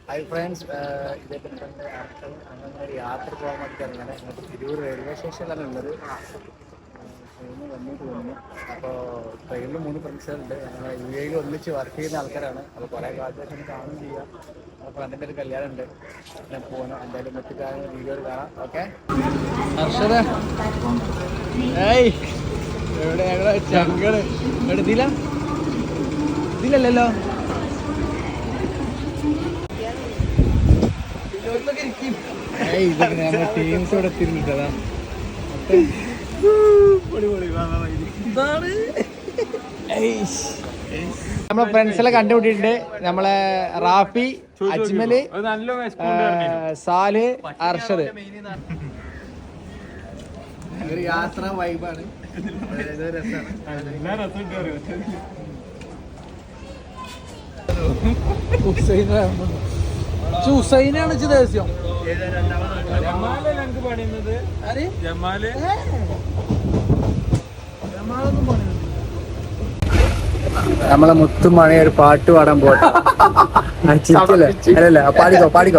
Hi friends, ഇതേപോലെ തന്നെ അങ്ങനെ ഒരു യാത്ര പോകാൻ വേണ്ടിയിട്ടാണ് ഞങ്ങൾക്ക് തിരൂർ റെയിൽവേ സ്റ്റേഷനിലാണ് ഉള്ളത്. ട്രെയിന് വന്നു. അപ്പോൾ ട്രെയിനിൽ 3 ഫ്രണ്ട്സുകളുണ്ട്. ഞങ്ങൾ UAE ഒന്നിച്ച് വർക്ക് ചെയ്യുന്ന ആൾക്കാരാണ്. അപ്പോൾ കുറേ കാലത്തേക്ക് കാണും ചെയ്യാം. അപ്പോൾ അതിൻ്റെ ഒരു കല്യാണം ഉണ്ട്, ഞാൻ പോകണം. എന്തായാലും മറ്റു കാര്യങ്ങൾ വീഡിയോയിൽ കാണാം. ഓക്കെ. ഹർഷദ ഏയ് എവിടെ ഞങ്ങളെ ചങ്ങള് എടുത്തില്ല ഇതിലല്ലോ ഞങ്ങൾ ടീംസ് ഇവിടെ എത്തിയിട്ടാ. നമ്മളെ ഫ്രണ്ട്സിലെ കണ്ടുപിട്ടിട്ടുണ്ട്. നമ്മളെ റാഫി, അജ്മല്, സാല്, അർഷദ്. ഒരു യാത്ര വൈബാണ്, ഹുസൈനാണ് ദേശം. നമ്മളെ മുത്തുമണി ഒരു പാട്ട് പാടാൻ പോട്ടെ. അല്ലല്ല, പാടിക്കോ പാടി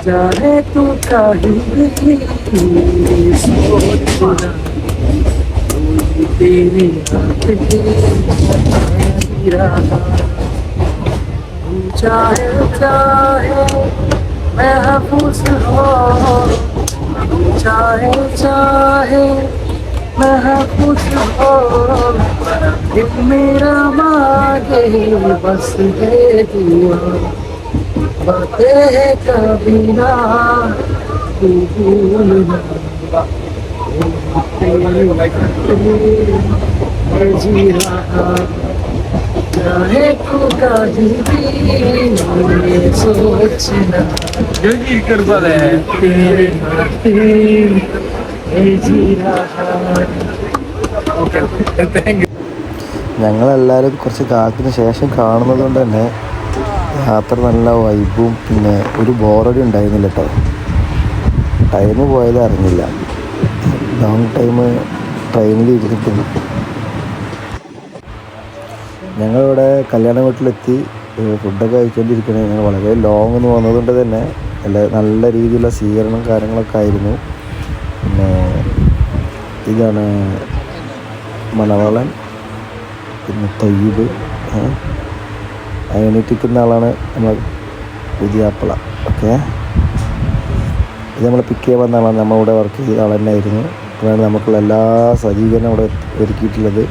जाने तू कहीं सोचना तेरे हाथ चाहे चाहे महफूज हो, चाहे चाहे महफूज हो, दिल मेरा मांगे बस है दुआ, बातें कभी ना तू भूलना, जी रहा चाहे तू कहीं भी सोचना तेरे जी रहा. ഞങ്ങളെല്ലാവരും കുറച്ച് കാലത്തിന് ശേഷം കാണുന്നത് കൊണ്ട് തന്നെ യാത്ര നല്ല വൈബും പിന്നെ ഒരു ബോറടി ഉണ്ടായിരുന്നില്ല കേട്ടോ. ടൈം പോയത് അറിഞ്ഞില്ല. ലോങ് ടൈം ട്രെയിനിൽ ഇരുന്നിട്ടുണ്ട്. ഞങ്ങളിവിടെ കല്യാണ വീട്ടിലെത്തി ഫുഡൊക്കെ കഴിച്ചുകൊണ്ടിരിക്കുന്നത്. ഞങ്ങൾ വളരെ ലോങ് എന്ന് വന്നതുകൊണ്ട് തന്നെ നല്ല രീതിയിലുള്ള സ്വീകരണം കാര്യങ്ങളൊക്കെ ആയിരുന്നു. പിന്നെ ഇതാണ് മണവാളൻ, പിന്നെ തൊയ്യബ്, എണീറ്റിക്കുന്ന ആളാണ് നമ്മൾ പുതിയാപ്പിള. ഓക്കെ, ഇത് നമ്മൾ പിക്ക് ചെയ്യാൻ വന്ന ആളാണ്. നമ്മളിവിടെ വർക്ക് ചെയ്ത ആൾ തന്നെ ആയിരുന്നു. അതാണ് നമുക്കുള്ള എല്ലാ സജ്ജീകരണം ഇവിടെ ഒരുക്കിയിട്ടുള്ളത്.